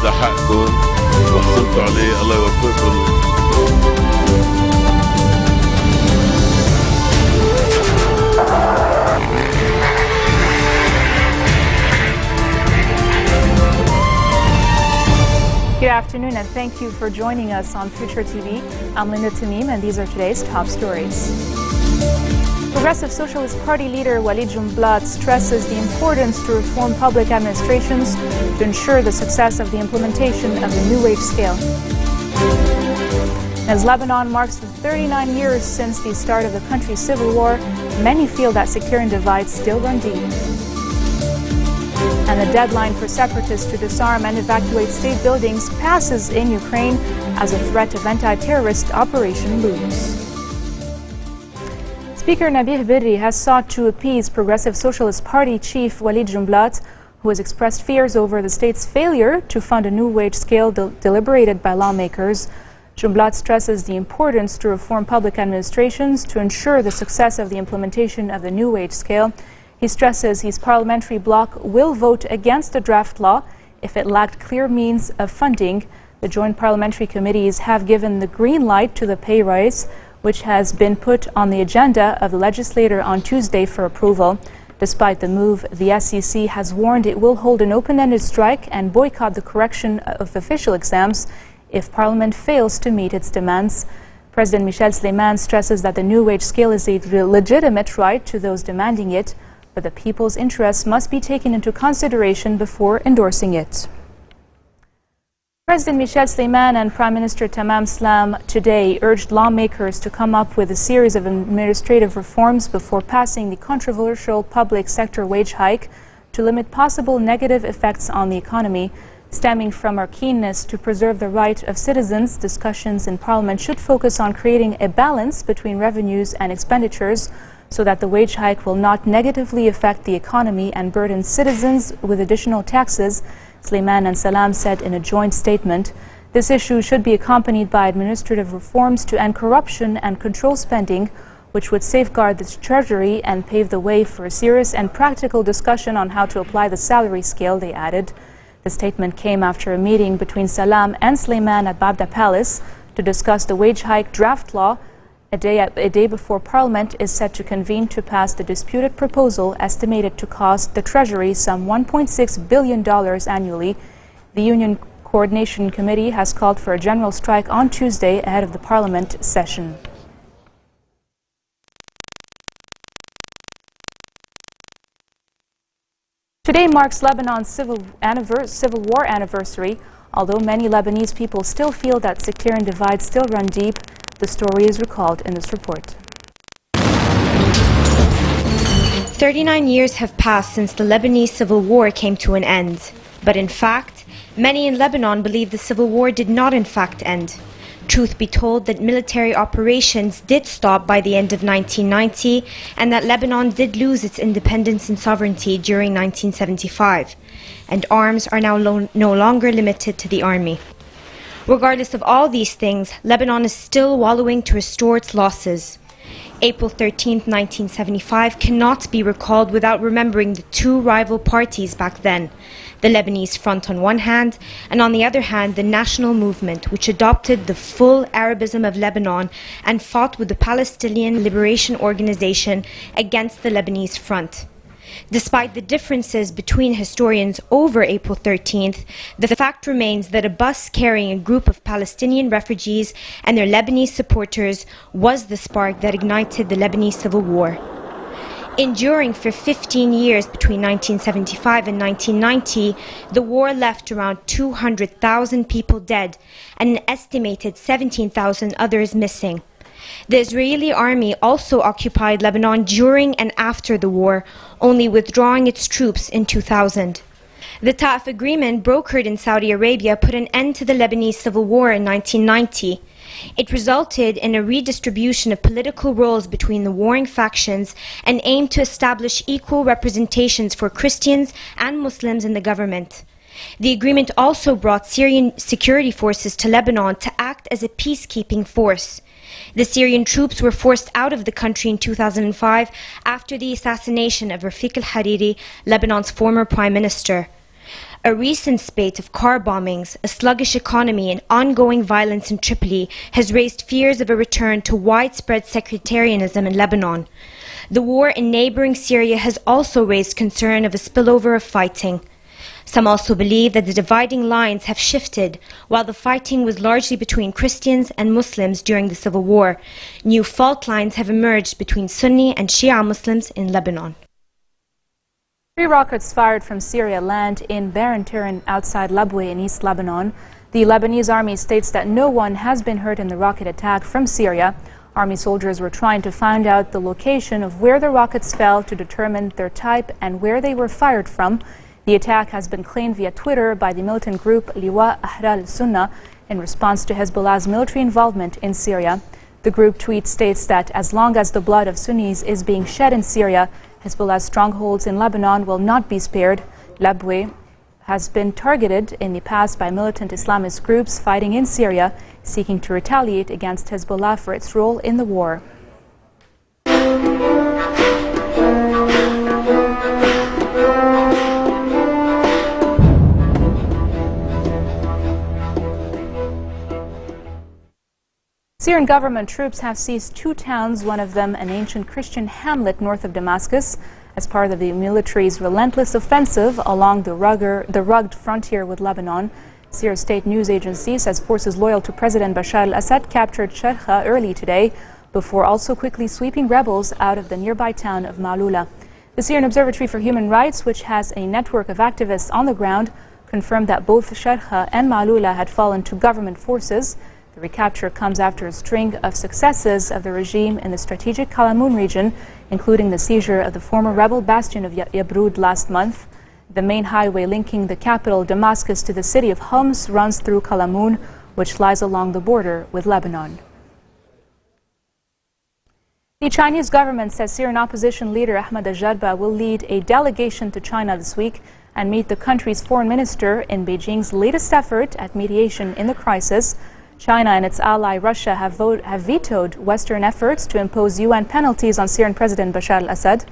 هذا حقكم وحصلتوا عليه، الله يوفقكم. Good afternoon and thank you for joining us on Future TV. I'm Linda Tamim and these are today's top stories. Progressive Socialist Party leader Walid Jumblat stresses the importance to reform public administrations to ensure the success of the implementation of the new wage scale. As Lebanon marks the 39 years since the start of the country's civil war, many feel that sectarian divides still run deep. And the deadline for separatists to disarm and evacuate state buildings passes in Ukraine as a threat of anti-terrorist operation looms. Speaker Nabih Berri has sought to appease Progressive Socialist Party chief Walid Jumblat, who has expressed fears over the state's failure to fund a new wage scale deliberated by lawmakers. Jumblat stresses the importance to reform public administrations to ensure the success of the implementation of the new wage scale. He stresses his parliamentary bloc will vote against the draft law if it lacked clear means of funding. The joint parliamentary committees have given the green light to the pay rise, which has been put on the agenda of the legislature on Tuesday for approval. Despite the move, the SEC has warned it will hold an open-ended strike and boycott the correction of official exams if Parliament fails to meet its demands. President Michel Sleiman stresses that the new wage scale is a legitimate right to those demanding it, but the people's interests must be taken into consideration before endorsing it. President Michel Sleiman and Prime Minister Tamam Slam today urged lawmakers to come up with a series of administrative reforms before passing the controversial public sector wage hike to limit possible negative effects on the economy. Stemming from our keenness to preserve the right of citizens, discussions in Parliament should focus on creating a balance between revenues and expenditures so that the wage hike will not negatively affect the economy and burden citizens with additional taxes, Sleiman and Salam said in a joint statement. This issue should be accompanied by administrative reforms to end corruption and control spending, which would safeguard the Treasury and pave the way for a serious and practical discussion on how to apply the salary scale, they added. The statement came after a meeting between Salam and Sleiman at Babda Palace to discuss the wage hike draft law. A day before Parliament is set to convene to pass the disputed proposal estimated to cost the Treasury some $1.6 billion annually. The Union Coordination Committee has called for a general strike on Tuesday ahead of the Parliament session. Today marks Lebanon's civil war anniversary. Although many Lebanese people still feel that sectarian divides still run deep, the story is recalled in this report. 39 years have passed since the Lebanese civil war came to an end. But in fact, many in Lebanon believe the civil war did not in fact end. Truth be told, that military operations did stop by the end of 1990 and that Lebanon did lose its independence and sovereignty during 1975. And arms are now no longer limited to the army. Regardless of all these things, Lebanon is still wallowing to restore its losses. April 13, 1975 cannot be recalled without remembering the two rival parties back then, the Lebanese Front on one hand, and on the other hand the National Movement, which adopted the full Arabism of Lebanon and fought with the Palestinian Liberation Organization against the Lebanese Front. Despite the differences between historians over April 13th, the fact remains that a bus carrying a group of Palestinian refugees and their Lebanese supporters was the spark that ignited the Lebanese civil war. Enduring for 15 years between 1975 and 1990, the war left around 200,000 people dead and an estimated 17,000 others missing. The Israeli army also occupied Lebanon during and after the war, only withdrawing its troops in 2000. The Ta'if Agreement, brokered in Saudi Arabia, put an end to the Lebanese civil war in 1990. It resulted in a redistribution of political roles between the warring factions and aimed to establish equal representations for Christians and Muslims in the government. The agreement also brought Syrian security forces to Lebanon to act as a peacekeeping force. The Syrian troops were forced out of the country in 2005 after the assassination of Rafiq al-Hariri, Lebanon's former prime minister. A recent spate of car bombings, a sluggish economy and ongoing violence in Tripoli has raised fears of a return to widespread sectarianism in Lebanon. The war in neighbouring Syria has also raised concern of a spillover of fighting. Some also believe that the dividing lines have shifted. While the fighting was largely between Christians and Muslims during the civil war, new fault lines have emerged between Sunni and Shia Muslims in Lebanon. 3 rockets fired from Syria land in Baran Terran outside Labwe in East Lebanon. The Lebanese army states that no one has been hurt in the rocket attack from Syria. Army soldiers were trying to find out the location of where the rockets fell to determine their type and where they were fired from. The attack has been claimed via Twitter by the militant group Liwa Ahrar al-Sunnah in response to Hezbollah's military involvement in Syria. The group tweet states that as long as the blood of Sunnis is being shed in Syria, Hezbollah's strongholds in Lebanon will not be spared. Labwe has been targeted in the past by militant Islamist groups fighting in Syria, seeking to retaliate against Hezbollah for its role in the war. Syrian government troops have seized 2 towns, one of them an ancient Christian hamlet north of Damascus, as part of the military's relentless offensive along the rugged frontier with Lebanon. Syria state news agency says forces loyal to President Bashar al-Assad captured Sharqa early today, before also quickly sweeping rebels out of the nearby town of Malula. The Syrian Observatory for Human Rights, which has a network of activists on the ground, confirmed that both Sharqa and Malula had fallen to government forces. The recapture comes after a string of successes of the regime in the strategic Kalamoun region, including the seizure of the former rebel bastion of Yabrud last month. The main highway linking the capital Damascus to the city of Homs runs through Kalamoun, which lies along the border with Lebanon. The Chinese government says Syrian opposition leader Ahmed al-Jarba will lead a delegation to China this week and meet the country's foreign minister in Beijing's latest effort at mediation in the crisis. China and its ally Russia have vetoed Western efforts to impose UN penalties on Syrian President Bashar al-Assad.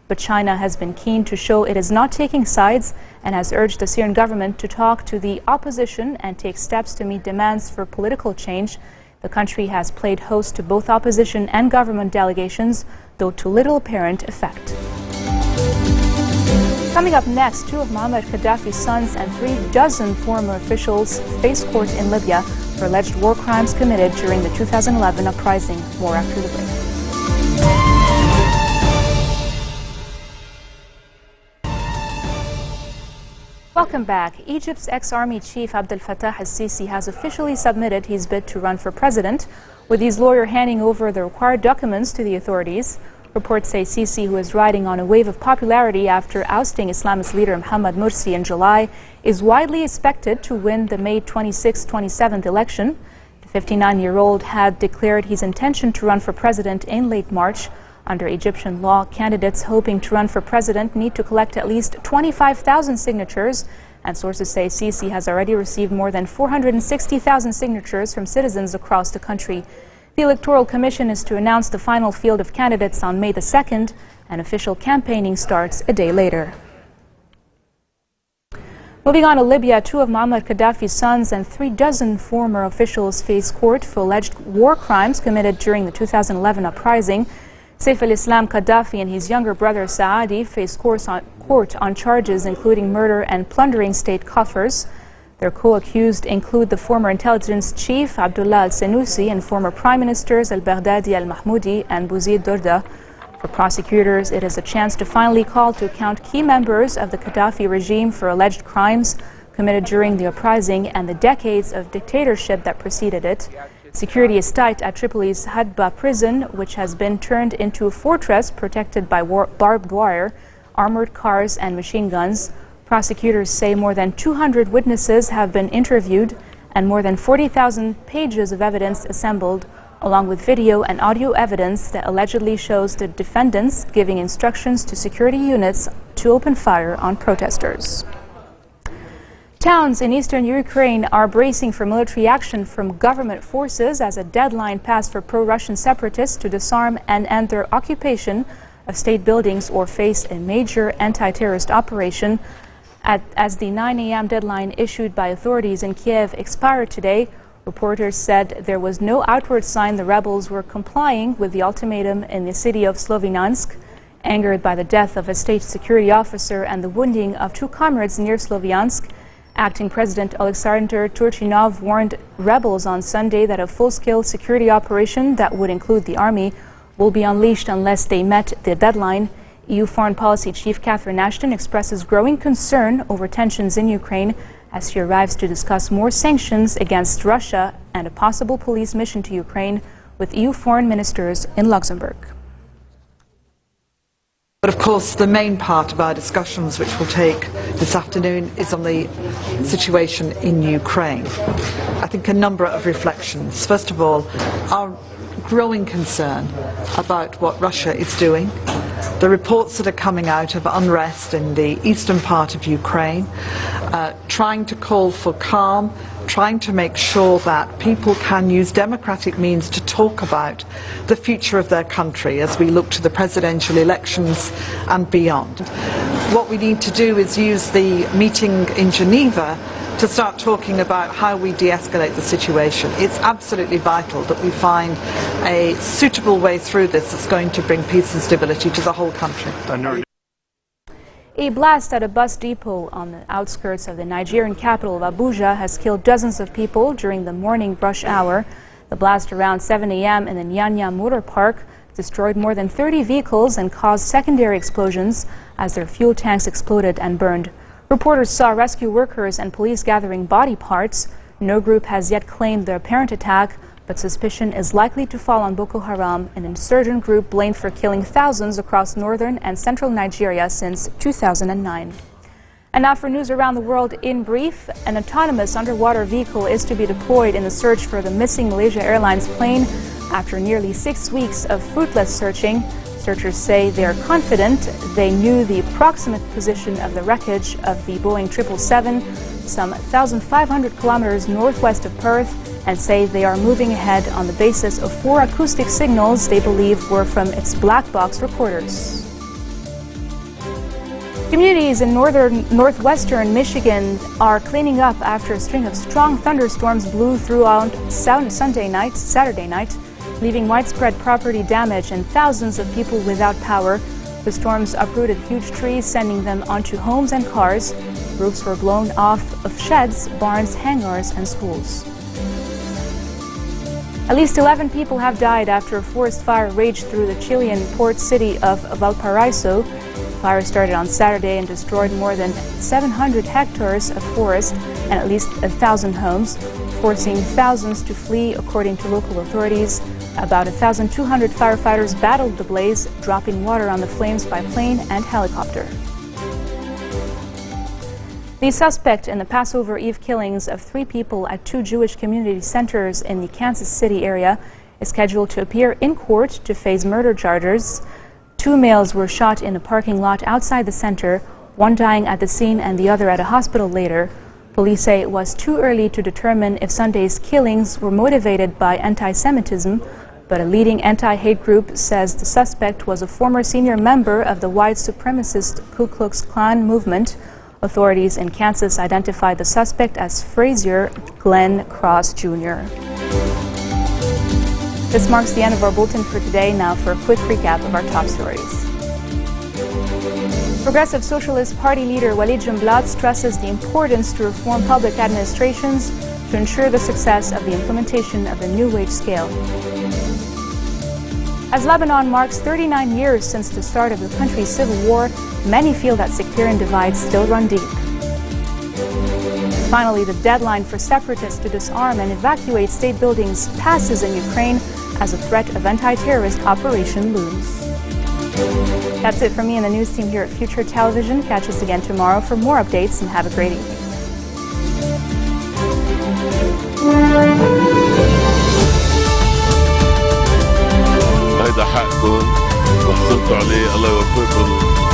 But China has been keen to show it is not taking sides and has urged the Syrian government to talk to the opposition and take steps to meet demands for political change. The country has played host to both opposition and government delegations, though to little apparent effect. Coming up next, 2 of Mohammed Qaddafis' sons and 3 dozen former officials face court in Libya for alleged war crimes committed during the 2011 uprising. More after the break. Welcome back. Egypt's ex-army chief Abdel Fattah al-Sisi has officially submitted his bid to run for president, with his lawyer handing over the required documents to the authorities. Reports say Sisi, who is riding on a wave of popularity after ousting Islamist leader Mohammed Morsi in July, is widely expected to win the May 26-27th election. The 59-year-old had declared his intention to run for president in late March. Under Egyptian law, candidates hoping to run for president need to collect at least 25,000 signatures, and sources say Sisi has already received more than 460,000 signatures from citizens across the country. The Electoral Commission is to announce the final field of candidates on May the 2nd, and official campaigning starts a day later. Moving on to Libya, 2 of Mohammed Qaddafis' sons and 3 dozen former officials face court for alleged war crimes committed during the 2011 uprising. Saif al-Islam Qaddafi and his younger brother Saadi face court on charges including murder and plundering state coffers. Their co-accused include the former intelligence chief Abdullah al-Senussi and former prime ministers al-Baghdadi al-Mahmoudi and Bouzid Dorda. For prosecutors, it is a chance to finally call to account key members of the Qaddafi regime for alleged crimes committed during the uprising and the decades of dictatorship that preceded it. Security is tight at Tripoli's Hadba prison, which has been turned into a fortress protected by barbed wire, armored cars and machine guns. Prosecutors say more than 200 witnesses have been interviewed and more than 40,000 pages of evidence assembled, along with video and audio evidence that allegedly shows the defendants giving instructions to security units to open fire on protesters. Towns in eastern Ukraine are bracing for military action from government forces as a deadline passed for pro-Russian separatists to disarm and end their occupation of state buildings or face a major anti-terrorist operation. As the 9 a.m. deadline issued by authorities in Kiev expired today, reporters said there was no outward sign the rebels were complying with the ultimatum in the city of Sloviansk. Angered by the death of a state security officer and the wounding of 2 comrades near Sloviansk, acting President Alexander Turchinov warned rebels on Sunday that a full-scale security operation that would include the army will be unleashed unless they met the deadline. EU Foreign Policy Chief Catherine Ashton expresses growing concern over tensions in Ukraine as she arrives to discuss more sanctions against Russia and a possible police mission to Ukraine with EU foreign ministers in Luxembourg. But of course, the main part of our discussions, which we'll take this afternoon, is on the situation in Ukraine. I think a number of reflections. First of all, our growing concern about what Russia is doing, the reports that are coming out of unrest in the eastern part of Ukraine, trying to call for calm, trying to make sure that people can use democratic means to talk about the future of their country as we look to the presidential elections and beyond. What we need to do is use the meeting in Geneva to start talking about how we de-escalate the situation. It's absolutely vital that we find a suitable way through this that's going to bring peace and stability to the whole country. A blast at a bus depot on the outskirts of the Nigerian capital of Abuja has killed dozens of people during the morning rush hour. The blast around 7 a.m. in the Nyanya Motor Park destroyed more than 30 vehicles and caused secondary explosions as their fuel tanks exploded and burned. Reporters saw rescue workers and police gathering body parts. No group has yet claimed the apparent attack, but suspicion is likely to fall on Boko Haram, an insurgent group blamed for killing thousands across northern and central Nigeria since 2009. And now for news around the world in brief. An autonomous underwater vehicle is to be deployed in the search for the missing Malaysia Airlines plane after nearly 6 weeks of fruitless searching. Searchers say they are confident they knew the approximate position of the wreckage of the Boeing 777, some 1,500 kilometers northwest of Perth, and say they are moving ahead on the basis of 4 acoustic signals they believe were from its black box recorders. Communities in northwestern Michigan are cleaning up after a string of strong thunderstorms blew throughout Saturday night, leaving widespread property damage and thousands of people without power. The storms uprooted huge trees, sending them onto homes and cars. Roofs were blown off of sheds, barns, hangars, and schools. At least 11 people have died after a forest fire raged through the Chilean port city of Valparaiso. The fire started on Saturday and destroyed more than 700 hectares of forest and at least 1,000 homes, forcing thousands to flee, according to local authorities. About 1,200 firefighters battled the blaze, dropping water on the flames by plane and helicopter. The suspect in the Passover Eve killings of 3 people at 2 Jewish community centers in the Kansas City area is scheduled to appear in court to face murder charges. 2 males were shot in a parking lot outside the center, one dying at the scene and the other at a hospital later. Police say it was too early to determine if Sunday's killings were motivated by anti-Semitism, but a leading anti-hate group says the suspect was a former senior member of the white supremacist Ku Klux Klan movement. Authorities in Kansas identified the suspect as Frazier Glenn Cross Jr. This marks the end of our bulletin for today. Now for a quick recap of our top stories. Progressive Socialist Party leader Walid Jumblat stresses the importance to reform public administrations to ensure the success of the implementation of the new wage scale. As Lebanon marks 39 years since the start of the country's civil war, many feel that sectarian divides still run deep. Finally, the deadline for separatists to disarm and evacuate state buildings passes in Ukraine as a threat of anti-terrorist operation looms. That's it for me and the news team here at Future Television. Catch us again tomorrow for more updates and have a great evening. هيدا حقكم وحصلتوا عليه، الله يوفقكم.